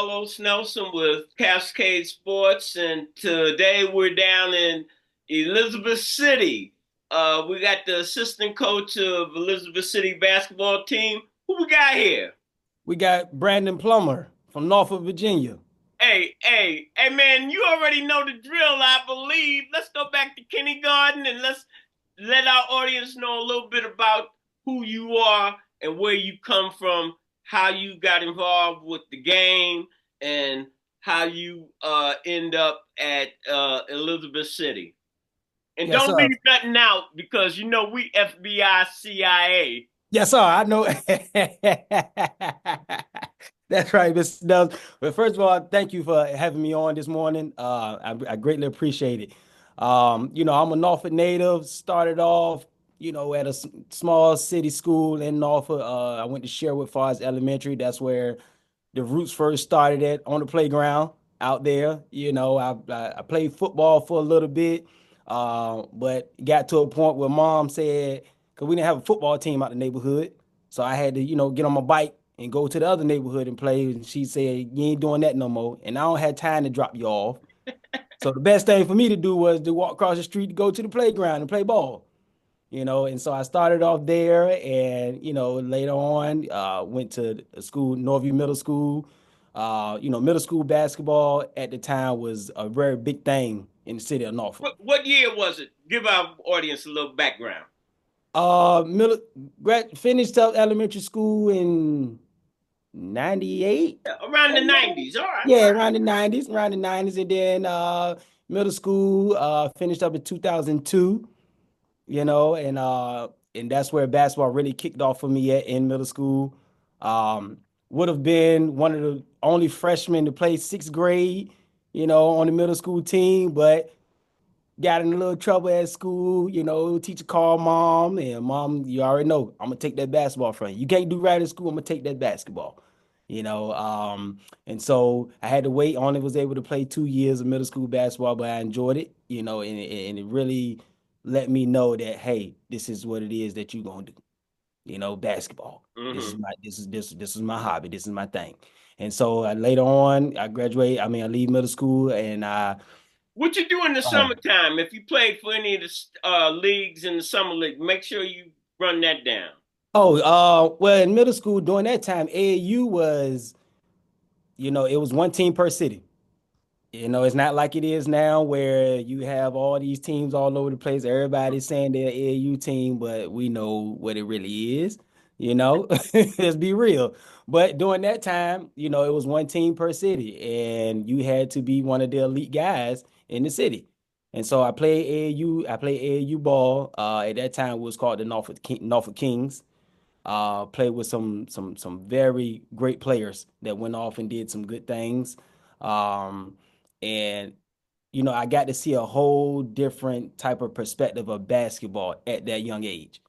Carlos Nelson with Cascade Sports, and today we're down in Elizabeth City. We got the assistant coach of Elizabeth City basketball team. Who we got here? We got Brandon Plummer from Norfolk, Virginia. Hey, man, you already know the drill, I believe. Let's go back to kindergarten and let's let our audience know a little bit about who you are and where you come from, how you got involved with the game, and how you end up at Elizabeth City. And Yes, don't sir. leave nothing out because you know we FBI, CIA. Yes, sir. I know. That's right, Mr. Dubs. But first of all, thank you for having me on this morning. I greatly appreciate it. I'm a Norfolk native. Started off, at a small city school in Norfolk. I went to Sherwood Falls Elementary. That's where the roots first started at on the playground out there. I played football for a little bit, but got to a point where mom said, because we didn't have a football team out the neighborhood, so I had to, get on my bike and go to the other neighborhood and play. And she said, "You ain't doing that no more." And I don't have time to drop you off. So the best thing for me to do was to walk across the street to go to the playground and play ball. And so I started off there and, later on, went to a school, Northview Middle School. Middle school basketball at the time was a very big thing in the city of Norfolk. What year was it? Give our audience a little background. Middle, finished up elementary school in 98. Around the 90s. All right. Yeah, around the 90s, and then middle school finished up in 2002. And that's where basketball really kicked off for me in middle school. Would have been one of the only freshmen to play sixth grade, on the middle school team, but got in a little trouble at school. Teacher called mom, and mom, you already know, I'm gonna take that basketball from you. You can't do right in school, I'm gonna take that basketball. And so I had to wait. Only was able to play 2 years of middle school basketball, but I enjoyed it, and it really let me know that, hey, this is what it is that you're gonna do. Basketball. This is Mm-hmm. my this is my hobby. This is my thing. And so later on, I graduate. I mean, I leave middle school, and I What you do in the uh, summertime? If you played for any of the leagues in the summer league, make sure you run that down. well, in middle school during that time, AAU was, it was one team per city. It's not like it is now where you have all these teams all over the place. Everybody's saying they're AAU team, but we know what it really is. Let's be real. But during that time, it was one team per city, and you had to be one of the elite guys in the city. And so I played AAU. I played AAU ball. At that time, it was called the Norfolk Kings. Played with some very great players that went off and did some good things. Um, and I got to see a whole different type of perspective of basketball at that young age.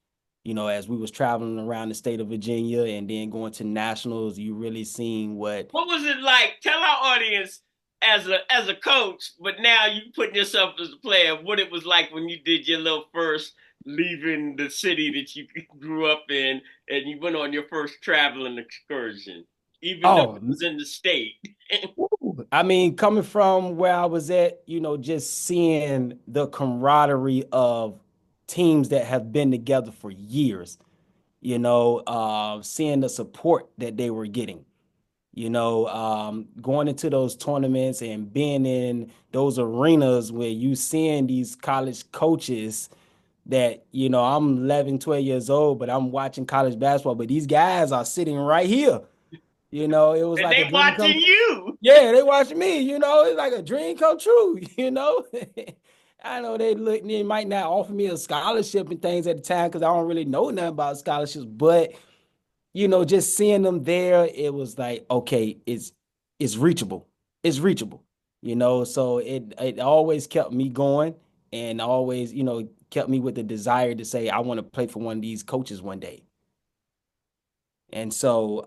As we was traveling around the state of Virginia and then going to nationals, you really seen what. What was it like? Tell our audience as a coach, but now you putting yourself as a player, what it was like when you did your little first leaving the city that you grew up in and you went on your first traveling excursion, even though Oh, it was in the state. I mean, coming from where I was at, just seeing the camaraderie of teams that have been together for years, seeing the support that they were getting, going into those tournaments and being in those arenas where you seeing these college coaches that, I'm 11, 12 years old, but I'm watching college basketball, but these guys are sitting right here. It was And like a they dream watching come. you. Yeah, they watching me, it's like a dream come true, I know they might not offer me a scholarship and things at the time because I don't really know nothing about scholarships, but just seeing them there, it was like, okay, it's reachable. It's reachable. So it always kept me going and always, kept me with the desire to say I want to play for one of these coaches one day. And so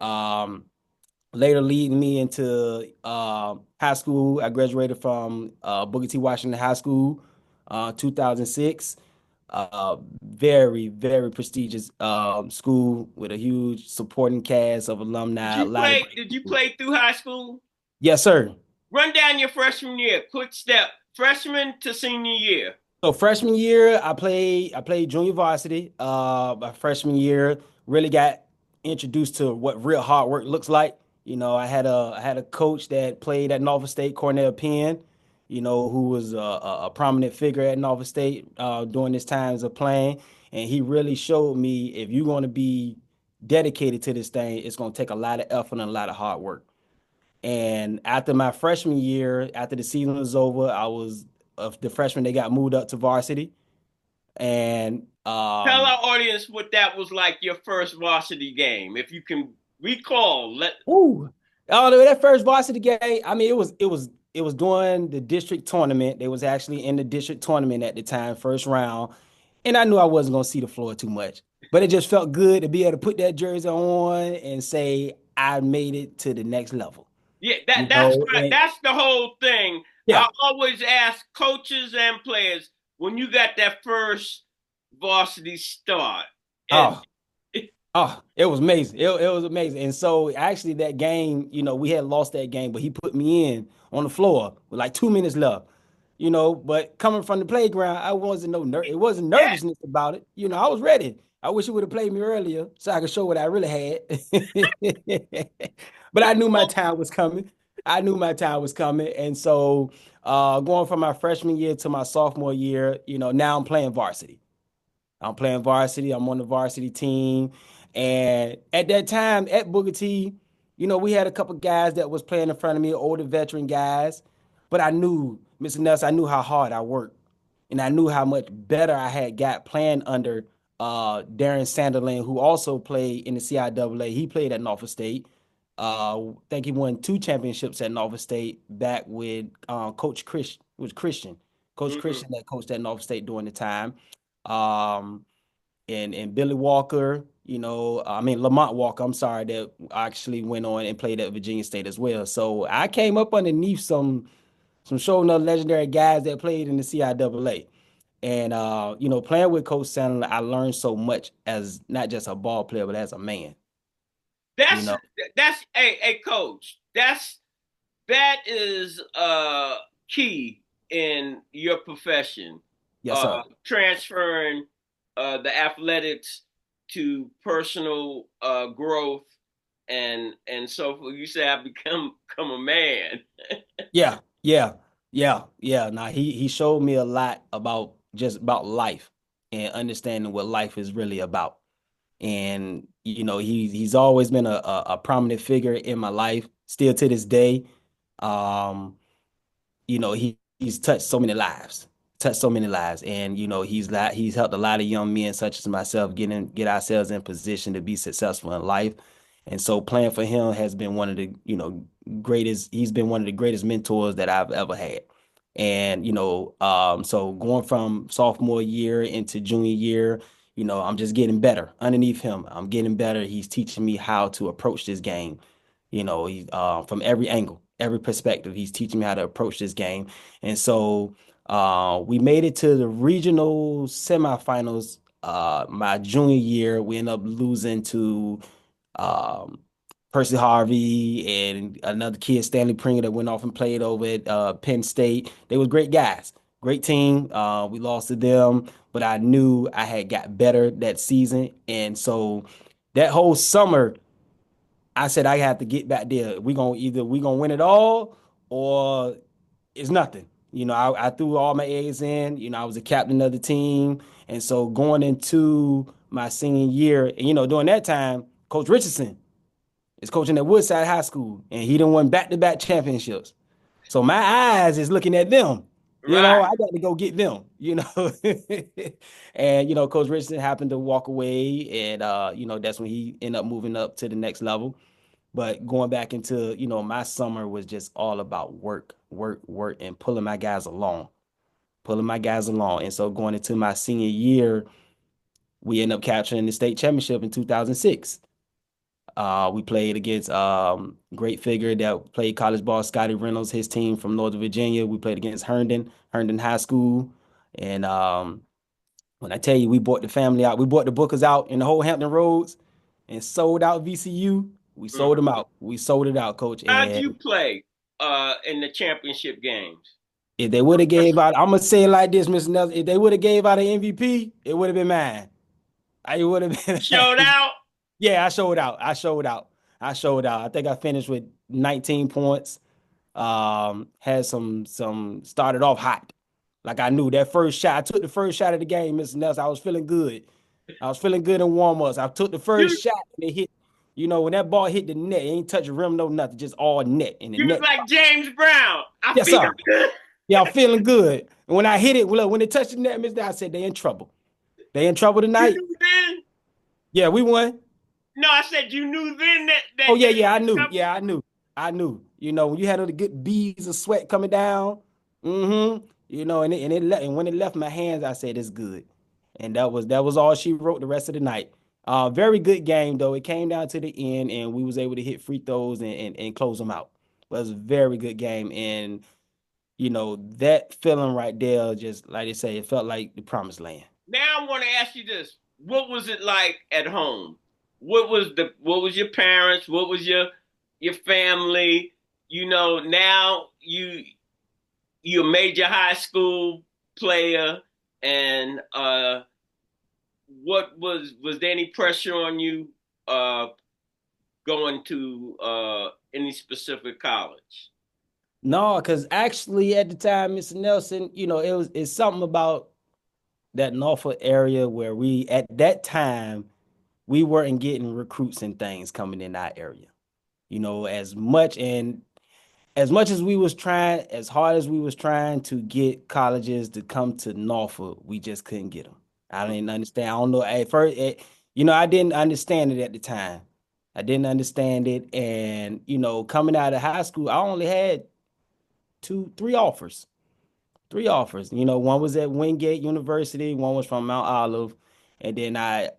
later leading me into high school. I graduated from Booker T. Washington High School, 2006. Very, very prestigious school with a huge supporting cast of Did alumni. A you lot of play great did you people. play through high school? Yes, sir. Run down your freshman year. Quick step. Freshman to senior year. So freshman year, I played junior varsity. My freshman year, really got introduced to what real hard work looks like. I had a coach that played at Norfolk State, Cornell Penn, who was a prominent figure at Norfolk State during his times of playing, and he really showed me if you're going to be dedicated to this thing, it's going to take a lot of effort and a lot of hard work. And after my freshman year, after the season was over, I was of the freshman that got moved up to varsity. And Tell our audience what that was like your first varsity game, if you can recall. Let ooh, oh, that first varsity game, I mean, it was during the district tournament. They was actually in the district tournament at the time, first round. And I knew I wasn't gonna see the floor too much. But it just felt good to be able to put that jersey on and say I made it to the next level. Yeah, You know, and that's the whole thing. I yeah. always ask coaches and players when you got that first varsity start, and Oh, Oh, it was amazing. It was amazing. And so actually that game, we had lost that game, but he put me in on the floor with like 2 minutes left. But coming from the playground, I wasn't it wasn't yeah, nervousness about it. I was ready. I wish he would have played me earlier so I could show what I really had. But I knew my time was coming. I knew my time was coming. And so going from my freshman year to my sophomore year, now I'm playing varsity. I'm playing varsity. I'm on the varsity team. And at that time at Booker T, we had a couple guys that was playing in front of me, older veteran guys. But I knew, Mr. Nelson, I knew how hard I worked. And I knew how much better I had got playing under Darren Sanderlin, who also played in the CIAA. He played at Norfolk State. I think he won 2 championships at Norfolk State back with Coach Chris. It was Christian. Coach mm-hmm. Christian that coached at Norfolk State during the time. Um, and Billy Walker, I mean Lamont Walker, I'm sorry, that actually went on and played at Virginia State as well. So I came up underneath some showing up legendary guys that played in the CIAA. And playing with Coach Sandler, I learned so much as not just a ball player, but as a man. You that's know, that's a coach. That is key in your profession. yes, sir. Transferring the athletics to personal growth and so forth. You say I become a man. Yeah, yeah, yeah, yeah. Now he showed me a lot about just about life and understanding what life is really about. And he's always been a prominent figure in my life, still to this day. Um, he's touched so many lives, and he's helped a lot of young men such as myself get ourselves in position to be successful in life. And so playing for him has been one of the greatest. He's been one of the greatest mentors that I've ever had. And so going from sophomore year into junior year, I'm just getting better underneath him. I'm getting better. He's teaching me how to approach this game. He from every angle, every perspective, he's teaching me how to approach this game. And so we made it to the regional semifinals my junior year. We ended up losing to um, Percy Harvey and another kid, Stanley Pringer, that went off and played over at Penn State. They were great guys, great team. We lost to them, but I knew I had got better that season. And so that whole summer, I said I have to get back there. We gonna win it all or it's nothing. I threw all my eggs in. I was the captain of the team. And so going into my senior year, and during that time, Coach Richardson is coaching at Woodside High School, and he done won back-to-back championships. So my eyes is looking at them. I Right. got to go get them. And Coach Richardson happened to walk away, and that's when he ended up moving up to the next level. But going back into, my summer was just all about work, work, work, and pulling my guys along. And so going into my senior year, we end up capturing the state championship in 2006. We played against great figure that played college ball, Scotty Reynolds, his team from Northern Virginia. We played against Herndon High School. And when I tell you, we bought the family out, we bought the Bookers out in the whole Hampton Roads and sold out VCU. We sold Mm-hmm. them out. We sold it out, coach. How'd And you play? in the championship games? If they would have gave out, I'm gonna say it like this, Mr. Nelson. If they would have gave out an MVP, it would have been mine. I would have You showed been. out. Yeah, I showed out. I showed out. I showed out. I think I finished with 19 points. Had some started off hot. Like I knew that first shot. I took the first shot of the game, Mr. Nelson. I was feeling good. I was feeling good in warm-ups. I took the first You shot and it hit, when that ball hit the net, it ain't touch the rim, no nothing, just all net in the you was net. like James Brown. I Yes, feel sir. good. Yeah, I'm feeling good. And when I hit it, look, when it touched the net, Mr. I said they in trouble. They in trouble You tonight. knew then. Yeah, we won. No, I said you knew then that Oh that yeah, they yeah, I were in knew. trouble. Yeah, I knew. I knew. When you had all the good beads of sweat coming down, mm-hmm. And when it left my hands, I said it's good. And that was all she wrote the rest of the night. Very good game though. It came down to the end, and we was able to hit free throws and close them out. But it was a very good game, and that feeling right there, just like they say, it felt like the promised land. Now I want to ask you this: what was it like at home? What was your parents? What was your family? Now you're a major high school player, and was there any pressure on you uh, going to any specific college? No, because actually at the time, Mr. Nelson, it's something about that Norfolk area where we at that time we weren't getting recruits and things coming in our area. As much as we was trying, as hard as we was trying to get colleges to come to Norfolk, we just couldn't get them. I didn't understand. I don't know. At first, I didn't understand it at the time. I didn't understand it, and coming out of high school, I only had three offers. Three offers. One was at Wingate University, one was from Mount Olive, and then I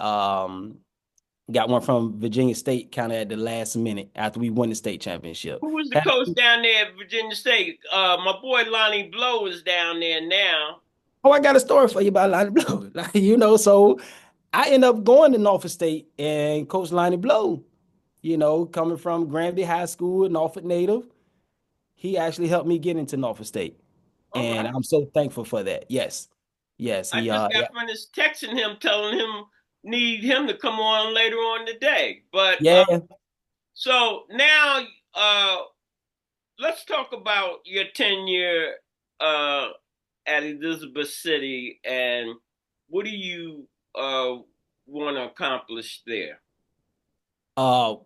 got one from Virginia State kind of at the last minute after we won the state championship. Who was the coach down there at Virginia State? My boy Lonnie Blow is down there now. Oh, I got a story for you about Lonnie Blow. So I end up going to Norfolk State and Coach Lonnie Blow, coming from Granby High School, Norfolk native, he actually helped me get into Norfolk State. All And right. I'm so thankful for that. Yes. Yes. I He just yeah. got finished texting him, telling him need him to come on later on today. But Yeah. so now, uh, let's talk about your tenure uh, at Elizabeth City and what do you want to accomplish there?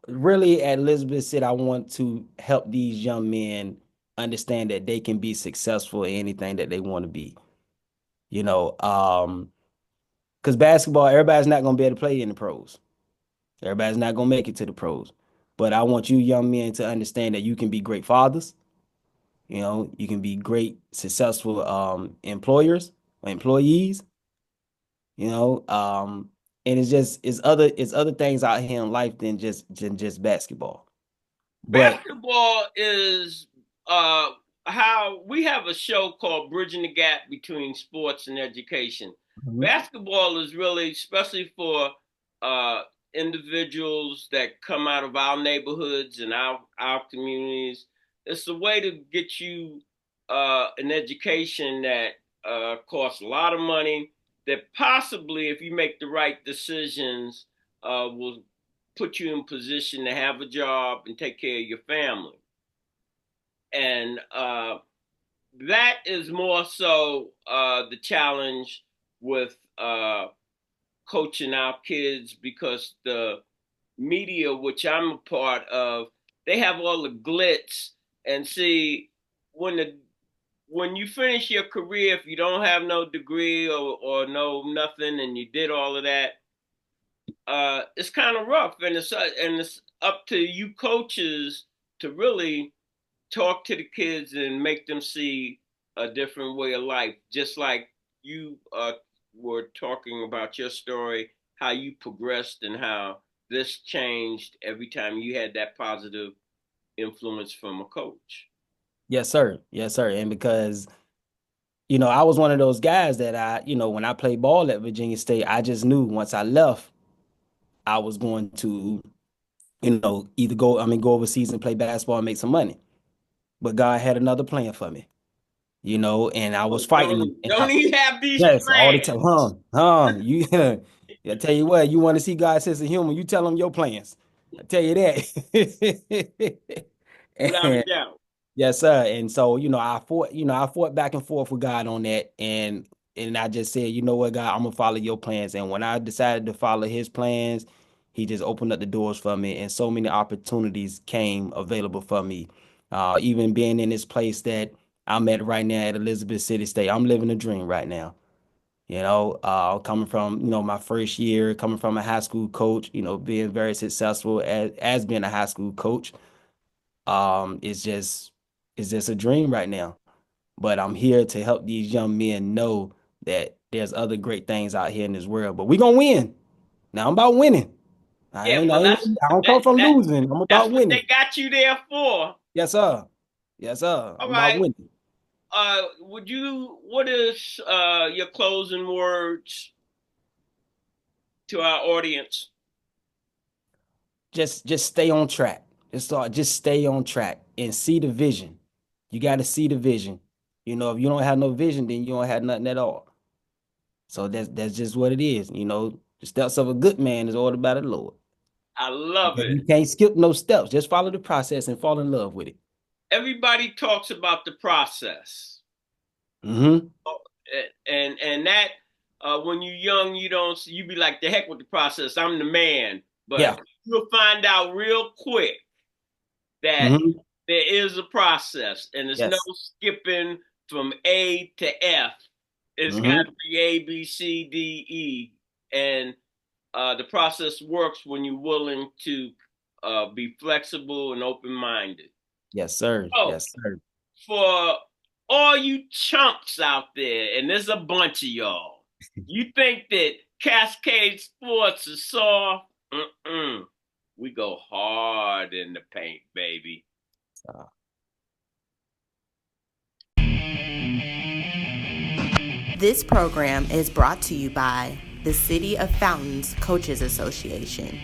Really at Elizabeth said I want to help these young men understand that they can be successful in anything that they want to be. You know, because basketball, everybody's not gonna be able to play in the pros. Everybody's not gonna make it to the pros. But I want you young men to understand that you can be great fathers, you can be great, successful employers or employees, you know. And it's other things out here in life than just basketball. But Basketball is how we have a show called Bridging the Gap Between Sports and Education. Mhm. Basketball is really, especially for uh, individuals that come out of our neighborhoods and our communities, it's a way to get you an education that costs a lot of money. That possibly, if you make the right decisions, will put you in position to have a job and take care of your family. And that is more so the challenge with coaching our kids because the media, which I'm a part of, they have all the glitz and see when the when you finish your career, if you don't have no degree or no nothing, and you did all of that, it's kind of rough, and it's up to you coaches to really talk to the kids and make them see a different way of life. Just like you were talking about your story, how you progressed and how this changed every time you had that positive influence from a coach. yes, sir. Yes, sir. And because I was one of those guys that when I played ball at Virginia State, I just knew once I left, I was going to, either go overseas and play basketball and make some money. but God had another plan for me, and I was Oh, fighting them. don't he have these Yes, all the plans? time. You, I tell you what, you want to see God's sense of humor, you tell him your plans. I tell you that. Without a And doubt. yes, sir. And so, I fought back and forth with God on that. And I just said, you know what, God, I'm gonna follow your plans. And when I decided to follow his plans, he just opened up the doors for me. And so many opportunities came available for me. Even being in this place that I'm at right now at Elizabeth City State. I'm living a dream right now. Coming from, my first year, coming from a high school coach, being very successful as being a high school coach. Um, it's just it's just a dream right now. But I'm here to help these young men know that there's other great things out here in this world. But we're gonna win. Now I'm about winning. Yeah, well, I don't come from that losing. I'm that's about what they winning. got you there for. Yes, sir. Yes, sir. All I'm about right. winning. What is your closing words to our audience? Just stay on track. Just stay on track and see the vision. You got to see the vision. If you don't have no vision, then you don't have nothing at all. So that's just what it is. The steps of a good man is ordered by the Lord. I love Okay, it. you can't skip no steps. Just follow the process and fall in love with it. Everybody talks about the process. Mm-hmm. And that when you're young, you be like the heck with the process. I'm the man. But Yeah. you'll find out real quick that Mm-hmm. there is a process and there's no Yes. skipping from A to F. It's got Mm-hmm. to be A, B, C, D, E. And the process works when you're willing to be flexible and open minded. Yes, sir. So, Yes, sir. for all you chumps out there, and there's a bunch of y'all, you think that Cascade Sports is soft? Mm-mm. We go hard in the paint, baby. Uh, This program is brought to you by the City of Fountains Coaches Association.